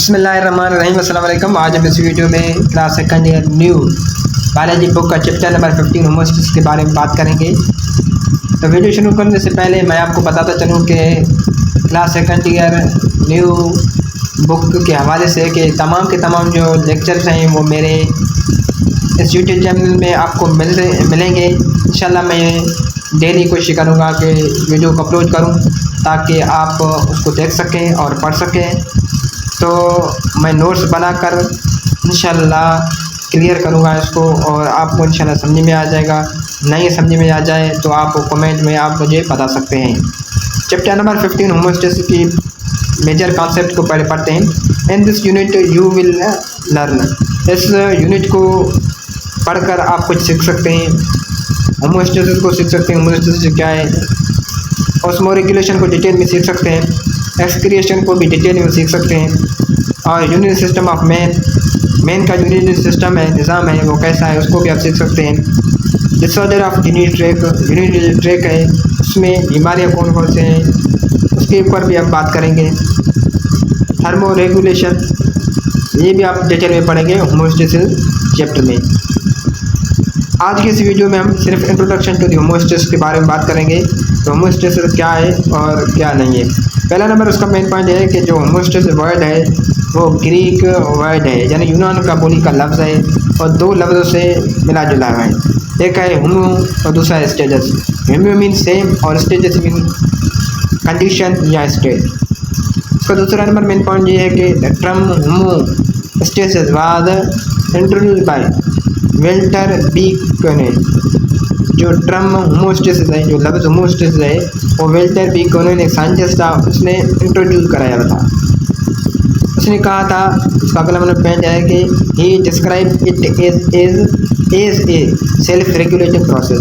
बिस्मिल्लाहिर्रहमानिर्रहीम। अस्सलाम वालेकुम। आज हम इस वीडियो में class second year new biology book का चैप्टर नंबर 15 होमोसिस के बारे में बात करेंगे। तो वीडियो शुरू करने से पहले मैं आपको बताता चलूँ कि class second year new book के हवाले से कि तमाम के तमाम जो लेक्चर्स हैं वो मेरे इस यूट्यूब चैनल में आपको मिलेंगे। इंशाल्लाह मैं डेली कोशिश करूँगा कि वीडियो को अपलोड करूँ ताकि आप उसको देख सकें और पढ़ सकें। तो मैं नोट्स बनाकर इंशाल्लाह क्लियर करूँगा इसको और आपको इंशाल्लाह समझ में आ जाएगा। नहीं समझ में आ जाए तो आप कमेंट में आप मुझे बता सकते हैं। चैप्टर नंबर 15 होमोसिस की मेजर कॉन्सेप्ट को पहले पढ़ते हैं। In this unit you will learn. इस यूनिट को पढ़कर आप कुछ सीख सकते हैं। होमोसिस को सीख सकते हैं, होमोसिस क्या है, ऑस्मोरेगुलेशन को डिटेल में सीख सकते हैं, एक्सक्रिएशन को भी डिटेल में सीख सकते हैं, और यूनिट सिस्टम ऑफ मैन का यूनिट सिस्टम है, निज़ाम है, वो कैसा है उसको भी आप सीख सकते हैं। डिसऑर्डर ऑफ यूनिट ट्रैक है, उसमें बीमारियाँ कौन कौन से हैं उसके ऊपर भी हम बात करेंगे। थर्मो रेगुलेशन ये भी आप डिटेल में पढ़ेंगे होमोसिस चैप्टर में। आज के इस वीडियो में हम सिर्फ इंट्रोडक्शन टू द होमोसिस के बारे में बात करेंगे। तो होमोसिस क्या है और क्या नहीं है। पहला नंबर उसका मेन पॉइंट है कि जो होमोसिस वर्ड है वो ग्रीक वर्ड है, यानी यूनान का बोली का लफ्ज़ है और दो लफ्ज़ों से मिला जुला है। एक है होमो और दूसरा है स्टेटस। होमो मीन सेम और स्टेटस मीन कंडीशन या स्टेट। उसका दूसरा नंबर मेन पॉइंट ये है कि the term homo stasis was introduced by Walter B Cannon. जो टर्म होमोसिस है, जो लफ्ज़ होमोसिस है, वो वेल्टर बी कोने एक साइंटिस्ट था, उसने इंट्रोड्यूस कराया था। उसने कहा था, उसका अगला मतलब पॉइंट है कि he describe it as a self regulating process.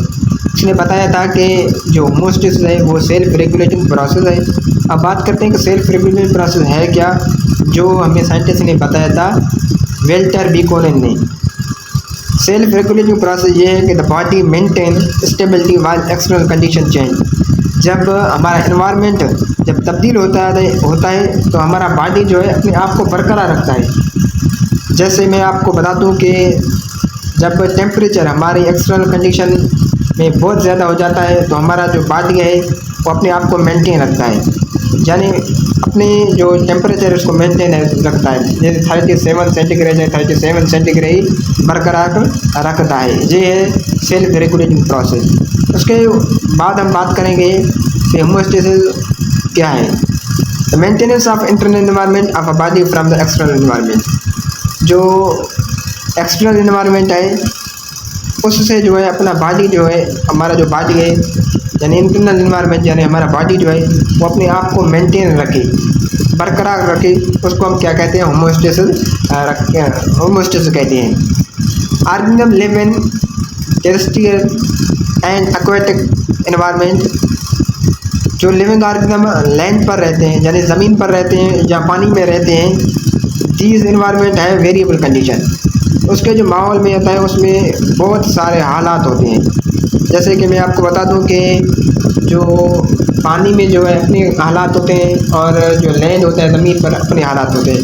उसने बताया था कि जो होमोसिस है वो सेल्फ रेगुलेटिंग प्रोसेस है। अब बात करते हैं कि सेल्फ रेगुलेटिंग प्रोसेस है क्या, जो हमें साइंटिस्ट ने बताया था वेल्टर बी कोने ने। सेल्फ रेगुलेटिंग प्रोसेस ये है कि the body maintain stability while external condition change. जब हमारा एनवायरनमेंट जब तब्दील होता है तो हमारा बॉडी जो है अपने आप को बरकरार रखता है। जैसे मैं आपको बता दूं कि जब टेम्परेचर हमारी एक्सटर्नल कंडीशन में बहुत ज़्यादा हो जाता है तो हमारा जो बॉडी है वो अपने आप को मेंटेन रखता है, यानी अपने जो टेम्परेचर उसको मेंटेन रखता है। जैसे 37 सेंटीग्रेड है, 37 सेंटीग्रेड बरकरार रखता है। ये है सेल्फ रेगुलेटिंग प्रोसेस। उसके बाद हम बात करेंगे कि होमोसिस क्या है। The maintenance of internal environment of a body from the external environment. जो एक्सटर्नल एनवायरनमेंट है उससे जो है अपना बॉडी जो है, हमारा जो बॉडी है यानी इंटरनल एनवायरनमेंट, यानी हमारा बॉडी जो है वो अपने आप को मेंटेन रखे, बरकरार रखे, उसको हम क्या कहते हैं, होमोसिस कहते हैं। Organism live in terrestrial and aquatic environment. जो लिविंग ऑर्गेनिज्म लैंड पर रहते हैं यानी ज़मीन पर रहते हैं या पानी में रहते हैं, दीज एनवायरनमेंट है वेरिएबल कंडीशन। उसके जो माहौल में होता है उसमें बहुत सारे हालात होते हैं। जैसे कि मैं आपको बता दूं कि जो पानी में जो है अपने हालात होते हैं और जो लैंड होता है ज़मीन पर अपने हालात होते हैं।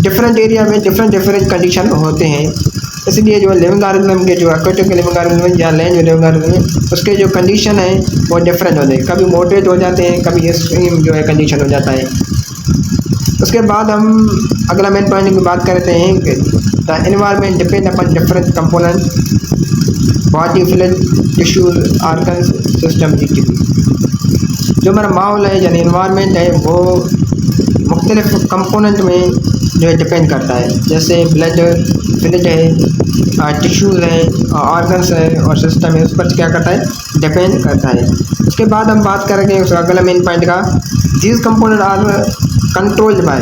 डिफरेंट एरिया में डिफरेंट कंडीशन होते हैं। इसलिए जो लिविंग ऑर्गेनिज्म के जो एक्वेटिक लिविंग ऑर्गेनिज्म या लैंड लिविंग ऑर्गेनिज्म उसके जो कंडीशन है वो डिफरेंट होते हैं। कभी मॉडरेट हो जाते हैं, कभी एक्सट्रीम जो है कंडीशन हो जाता है। उसके बाद हम अगला मेन पॉइंट की बात करते हैं कि the environment depend upon different component body fluid tissues organs system etc। जो हमारा माहौल है यानी एनवायरनमेंट है वो मुख्तलिफ कंपोनेंट में जो है डिपेंड करता है। जैसे ब्लड फ्लूइड है, टिश्यूज़ है, ऑर्गन्स है और सिस्टम है, उस पर क्या करता है, डिपेंड करता है। उसके बाद हम बात करेंगे उसका अगला मेन पॉइंट का, these component are controlled by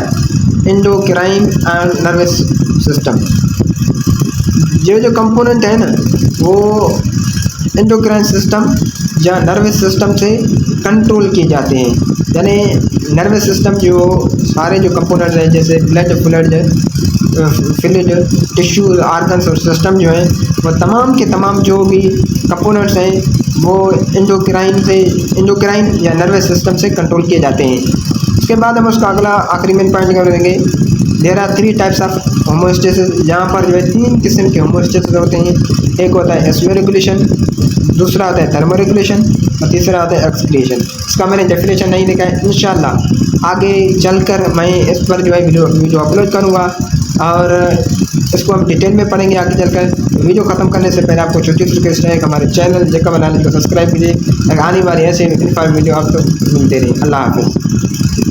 endocrine and nervous system. जो कंपोनेंट है ना वो एंडोक्राइन सिस्टम या नर्वस सिस्टम से कंट्रोल किए जाते हैं। यानी नर्वस सिस्टम जो सारे जो कंपोनेंट्स हैं जैसे ब्लड फ्लूइड टिश्यूज ऑर्गन्स और सिस्टम जो है वो तमाम के तमाम जो भी कंपोनेंट्स हैं वो एंडोक्राइन या नर्वस सिस्टम से कंट्रोल किए जाते हैं। उसके बाद हम उसका अगला आखिरी मेन पॉइंट कर देंगे। There are 3 types of homeostasis, यहाँ पर जो है 3 किस्म के होमोस्टेसिस होते हैं। एक होता है एसओ रेगुलेशन, दूसरा होता है थर्मो रेगुलेशन और तीसरा होता है एक्सक्रीशन। इसका मैंने डेफिनेशन नहीं लिखा है, इंशाल्लाह आगे चलकर मैं इस पर जो है वीडियो अपलोड करूँगा और इसको हम डिटेल में पढ़ेंगे आगे चलकर। वीडियो ख़त्म करने से पहले आपको छोटी सी रिक्वेस्ट है कि हमारे चैनल जेकब एनालिसिस को सब्सक्राइब कीजिए, आने वाली ऐसे इन्फॉर्मेटिव वीडियो आपको मिलते रहे। अल्लाह हाफ़िज़।